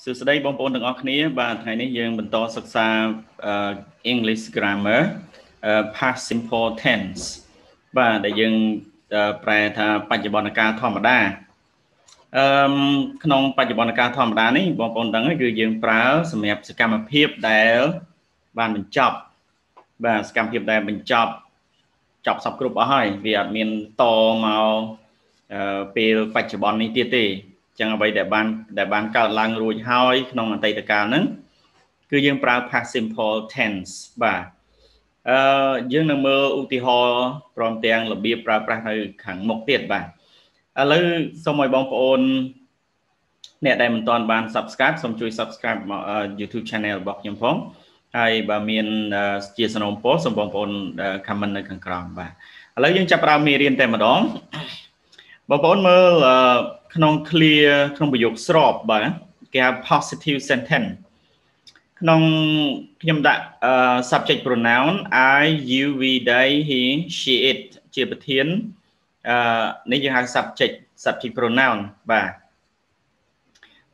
សួស្តីបងប្អូនទាំងអស់គ្នាបាទថ្ងៃនេះយើងបន្តសិក្សា English grammar past simple tense បាទដែលយើងប្រែថាបច្ចុប្បន្នកាលធម្មតាក្នុងបច្ចុប្បន្នកាលធម្មតានេះបងប្អូនដឹងហើយគឺយើងប្រើសម្រាប់សកម្មភាពដែលបានបញ្ចប់បាទសកម្មភាពដែលបញ្ចប់សពគ្រប់អស់ហើយវាអត់មានតមកពេលបច្ចុប្បន្ននេះទៀតទេចឹងអ្វីដែលបានកើតឡើងរួចហើយក្នុងអតីតកាលហ្នឹងគឺយើងប្រើ past simple tense បាទយើងនឹងមើលឧទាហរណ៍ព្រមទាំងរបៀបប្រើប្រាស់នៅខាងមុខទៀតបាទឥឡូវសូមឲ្យបងប្អូនអ្នកដែលមិនទាន់បាន subscribe សូមជួយ subscribe YouTube channel របស់ខ្ញុំផងហើយបើមានជាសំណូមពរសូមបងប្អូន comment នៅខាងក្រោមបាទឥឡូវយើងចាប់ផ្ដើមមេរៀនតែម្ដងបងប្អូនមើលក្នុង clear ក្នុងប្រយោគស្របបាទគេហៅ positive sentence ក្នុងខ្ញុំដាក់ subject pronoun I you we they he she it ជាប្រធាននេះយើងហៅ subject pronoun បាទ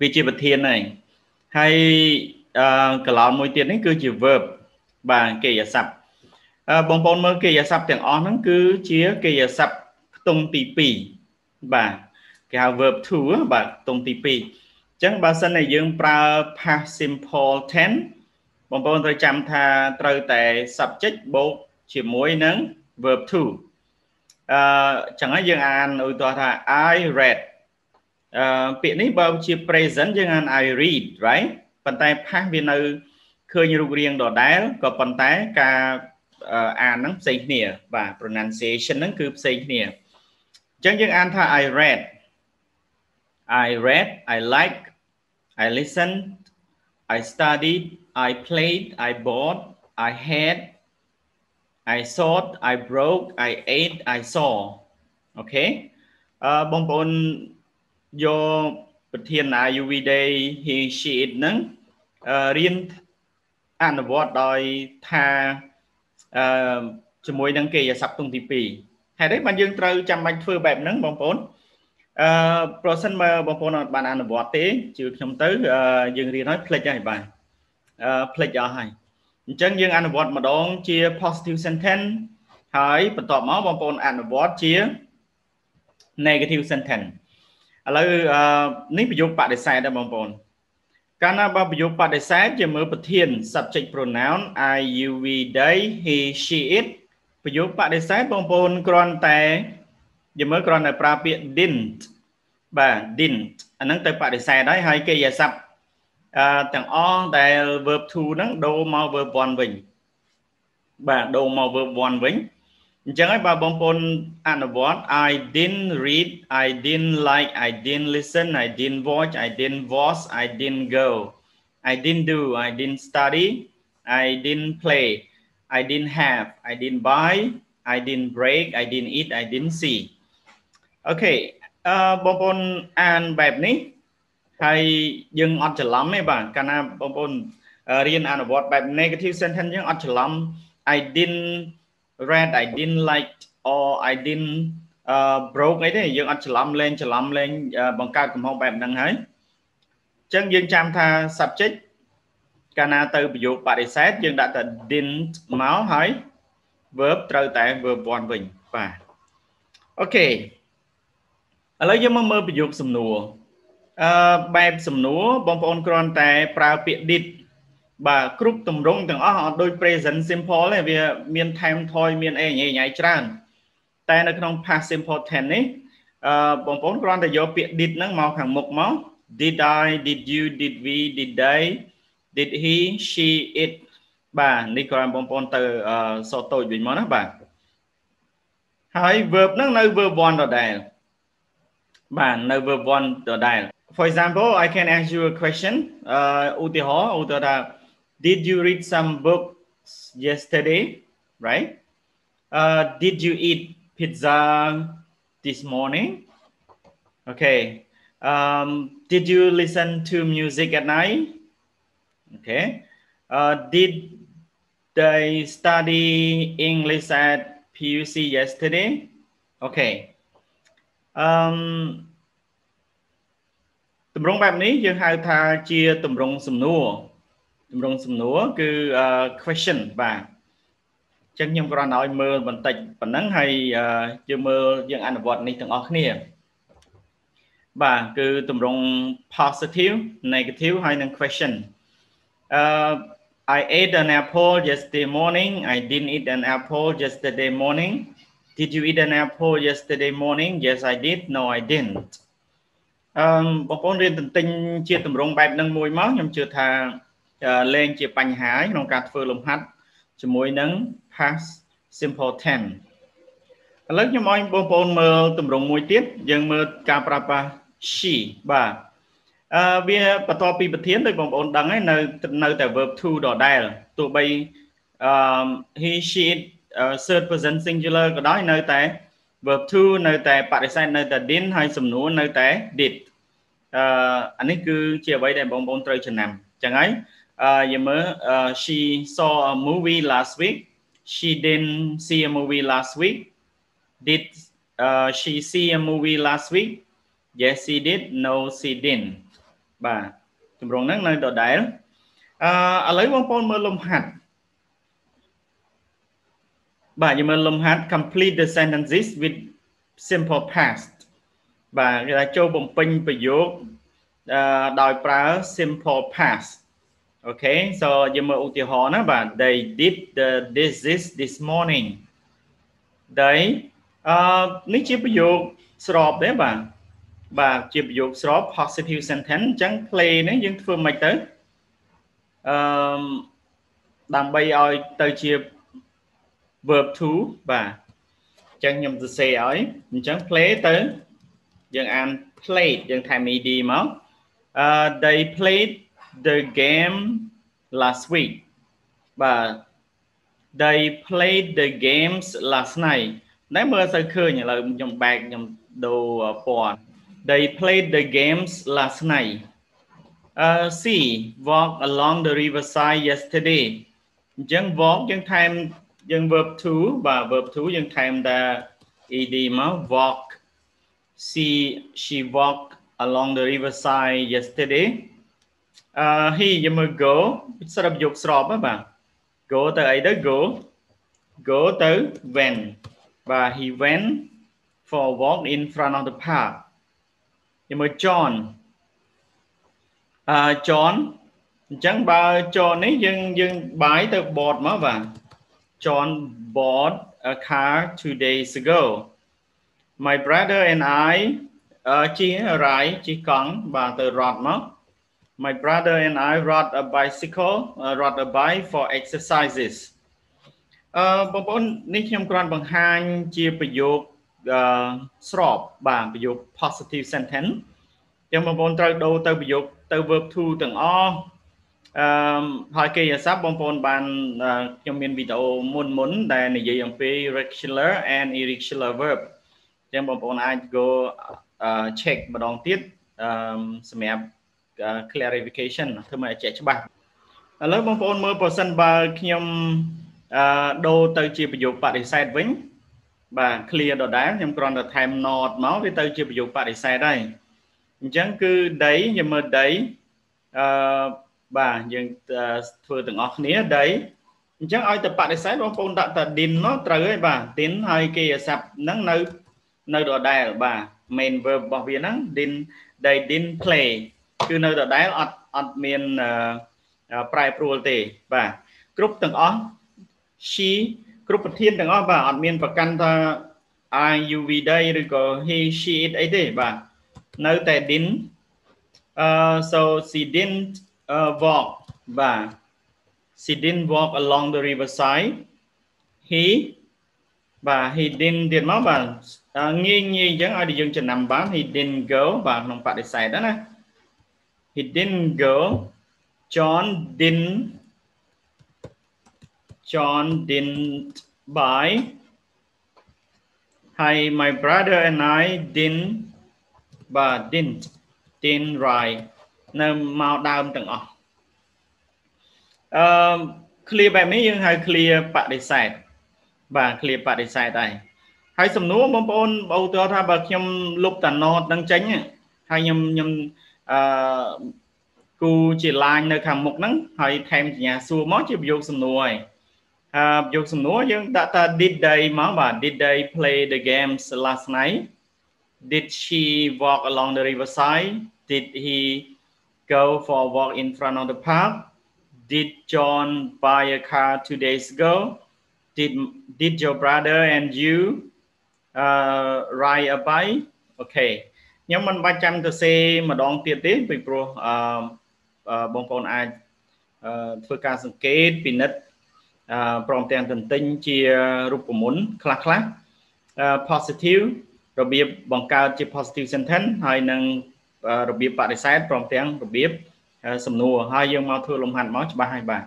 វាជាប្រធានហើយកន្លងមួយទៀតនេះគឺជា verb បាទកិរិយាសព្ទបងប្អូនមើលកិរិយាសព្ទទាំងអស់ហ្នឹងគឺជាកិរិយាសព្ទខ្ទង់ទី2បាទគេហៅ verb to បាទខ្ទង់ទី2អញ្ចឹងបើសិនតែយើងប្រើ past simple tense បងប្អូនត្រូវចាំថាត្រូវតែ subject បូកជាមួយនឹង verb to អញ្ចឹងហើយយើងអានឧទាហរណ៍ថា I read ពាក្យនេះបើជា present យើងអាន I read right ប៉ុន្តែ past វានៅឃើញរូបរាងដដែលក៏ប៉ុន្តែការអានហ្នឹងផ្សេងគ្នាបាទ pronunciation ហ្នឹងគឺផ្សេងគ្នាអញ្ចឹងយើងអានថា I read I like I listened I studied I played I bought I had I thought I broke I ate I saw អូខេបងប្អូនយកប្រធាន I you we they he she it ហ្នឹងរៀនអនុវត្តដោយថាជាមួយនឹងកិរិយាសព្ទទង់ទី2ហេតុអីបានយើងត្រូវចាំបាច់ធ្វើបែបហ្នឹងបងប្អូនប្រសិនបើបងប្អូនអត់បានអនុវត្តទេជឿខ្ញុំទៅយើងរៀនហើយភ្លេចហើយបាទភ្លេចអស់ហើយអញ្ចឹងយើងអនុវត្តម្ដងជា positive sentence ហើយបន្ទាប់មកបងប្អូនអនុវត្តជា negative sentence ឥឡូវនេះប្រយោគបដិសេធដែរបងប្អូនកាលណាបើប្រយោគបដិសេធជាមើលប្រធាន subject pronoun I you we they he she it ប្រយោគបដិសេធបងប្អូនគ្រាន់តែប្រើពាក្យ didn't បាទ didn't អាហ្នឹងទៅបដិសេធហើយកិរិយាសព្ទទាំងអស់ដែល verb to ហ្នឹងដូរមក verb 1 វិញបាទដូរមក verb 1 វិញអញ្ចឹងហើយបើបងប្អូនអនុវត្ត I didn't read I didn't like I didn't listen I didn't watch I didn't watch I didn't go I didn't do I didn't study I didn't play I didn't have I didn't buy I didn't break I didn't eat I didn't see អូខេបងប្អូនអានបែបនេះហើយយើងអត់ច្រឡំទេបាទកាលណាបងប្អូនរៀនអនុវត្តបែប negative sentence យើងអត់ច្រឡំ I didn't read I didn't like or I didn't broke អីទេយើងអត់ច្រឡំលេងបង្កើតកំហុសបែបហ្នឹងហើយអញ្ចឹងយើងចាំថា subject កាលណាទៅប្រយោគបដិសេធយើងដាក់តែ didn't មកហើយ verb ត្រូវតែ verb 1 វិញបាទអូខេឥឡូវយើងមកមើលប្រយោគសំណួរបែបសំណួរបងប្អូនគ្រាន់តែប្រើពាក្យ did បាទគ្រប់ទម្រង់ទាំងអស់អត់ដូច present simple ទេវាមានថែមថយមានអីញ៉ៃច្រើនតែនៅក្នុង past simple tense នេះបងប្អូនគ្រាន់តែយកពាក្យ did ហ្នឹងមកខាងមុខមក did I did you did we did they did he she it បាទនេះគ្រាន់បងប្អូនទៅសតូចវិញមកណាបាទហើយ verb ហ្នឹងនៅ verb 1 ដដែលបាទនៅ verb 1 ដដែល For example I can ask you a question ឧទាហរណ៍ថា Did you read some books yesterday right did you eat pizza this morning okay did you listen to music at night okay did they study English at PUC yesterday okay តម្រងបែបនេះយើងហៅថាជាតម្រងសំណួរតម្រងសំណួរគឺ question បាទអញ្ចឹងខ្ញុំគ្រាន់តែឲ្យមើលបន្តិចប៉ុណ្ណឹងហើយយើងមើលយើងអនុវត្តនេះទាំងអស់គ្នាបាទគឺតម្រង positive negative ហើយនិង question I ate an apple yesterday morning I didn't eat an apple yesterday morning Did you eat an apple yesterday morning Yes I did No I didn't បងប្អូនរៀនទន្ទិញជាតម្រងបែបហ្នឹងមួយមកខ្ញុំជឿថាលែងជាបញ្ហាក្នុងការធ្វើលំហាត់ជាមួយនឹង past simple tense ឥឡូវខ្ញុំឲ្យបងប្អូនមើលតម្រងមួយទៀតយើងមើលការប្រើប្រាស់ she បាទវាបន្ទាប់ពីប្រធានដោយបងប្អូនដឹងហើយនៅតែ verb to ដដែលទោះបីhe she third person singular ក៏ដោយនៅតែ verb to នៅតែបដិសេធនៅតែ did ហើយសំណួរនៅតែ did អានេះគឺជាអ្វីដែលបងប្អូនត្រូវចំណាំអញ្ចឹងហើយយើងមើល she saw a movie last week she didn't see a movie last week did she see a movie last week yes she did no she didn't បាទទម្រង់ហ្នឹងនៅដដែលឥឡូវបងប្អូនមើលលំហាត់បាទយើងមើលលំហាត់ complete the sentences with simple past បាទគេថាចូលបំពេញប្រយោគដោយប្រើ simple past អូខេ so យើងមើលឧទាហរណ៍ណាបាទ they did this morning they នេះជាប្រយោគស្របទេបាទជាប្រយោគស្រប positive sentence អញ្ចឹង play នេះយើងធ្វើមិនទៅដើម្បីឲ្យទៅជា verb to បាទអញ្ចឹងខ្ញុំសរសេរឲ្យអញ្ចឹង play ទៅយើងអាន played យើងថែម ed មក they played the game last week បាទ they played the games last night តែមើលទៅឃើញឥឡូវខ្ញុំបែកខ្ញុំដូរពណ៌ they played the games last night she walked along the riverside yesterday អញ្ចឹង walk យើងថែមយើង verb to បាទ verb to យើងថែមតែ ed មក walk she walked along the riverside yesterday he យើងមើល go ស្រាប់យកស្របបាទ go ទៅអីទៅ go ទៅ went បាទ he went for a walk in front of the park យើងមើល John John អញ្ចឹងបើ John នេះយើងបាយទៅ bought មកបាទ John bought a car 2 days ago my brother and I ជិះជិះកង់បាទទៅរត់មក my brother and I rode a bike for exercises បងប្អូននេះខ្ញុំគ្រាន់បង្ហាញជាប្រយោគស្របបាទប្រយោគ positive sentence ចឹងបងប្អូនត្រូវដូរទៅប្រយោគទៅ verb to ទាំងអស់ហើយគេអាស័ព្ទបងប្អូនបានខ្ញុំមានវីដេអូមុនដែលនិយាយអំពី regular and irregular verb ចឹងបងប្អូនអាច go check ម្ដងទៀតសម្រាប់ clarification ធ្វើឲ្យចេះច្បាស់ឥឡូវបងប្អូនមើលប្រសិនបើខ្ញុំដូរទៅជាប្រយោគបដិសេធវិញបាទ clear ដដែលខ្ញុំគ្រាន់តែថែម not មកវាទៅជាប្រយោគបដិសេធហើយអញ្ចឹងគឺ they យើងមើល they បាទយើងធ្វើទាំងអស់គ្នា they អញ្ចឹងឲ្យតែបដិសេធបងប្អូនដាក់តែ didn't មកត្រូវហើយបាទ didn't ហើយគេអាស័ព្ទហ្នឹងនៅដដែលបាទ main verb របស់វាហ្នឹង they didn't play គឺនៅដដែលអត់មានប្រែប្រួលទេបាទគ្រប់ទាំងអស់ she គ្រប់ប្រធានទាំងអស់បាទអត់មានប្រកាន់ថា I you we they ឬក៏ he she it អីទេបាទនៅតែ didn't so she didn't walk បាទ she didn't walk along the riverside he បាទ he didn't ទៀតមកបាទងាយអញ្ចឹងឲ្យយើងចំណាំបាន he didn't go បាទក្នុងបដិសេធណា he didn't go John didn't buy Hi my brother and I didn't ride នៅមកដើមទាំងអស់clear បែបនេះយើងហៅ clear បដិសេធបាទ clear បដិសេធដែរហើយសំណួរបងប្អូនឧទាហរណ៍ថាបើខ្ញុំលុបតា not នឹងចេញហើយខ្ញុំ គូជា line នៅខាងមុខហ្នឹងហើយថែមសញ្ញាសួរមកជាប្រយោគសំណួរហើយប្រយោគសំណួរយើងដាក់ថា did they មកបាទ did they play the games last night did she walk along the riverside did he go for a walk in front of the park did John buy a car 2 days ago did your brother and you ride a bike អូខេខ្ញុំមិនបាច់ចាំទៅសេម្ដងទៀតទេពីព្រោះបងប្អូនអាចធ្វើការសង្កេតពិនិត្យព្រមទាំងទន្ទិញជារូបមន្តខ្លះ positive របៀបបង្កើតជា positive sentence ហើយនឹងរបៀបបដិសេធព្រមទាំងរបៀបសំណួរហើយយើងមកធ្វើលំហាត់មកច្បាស់ហើយបាទ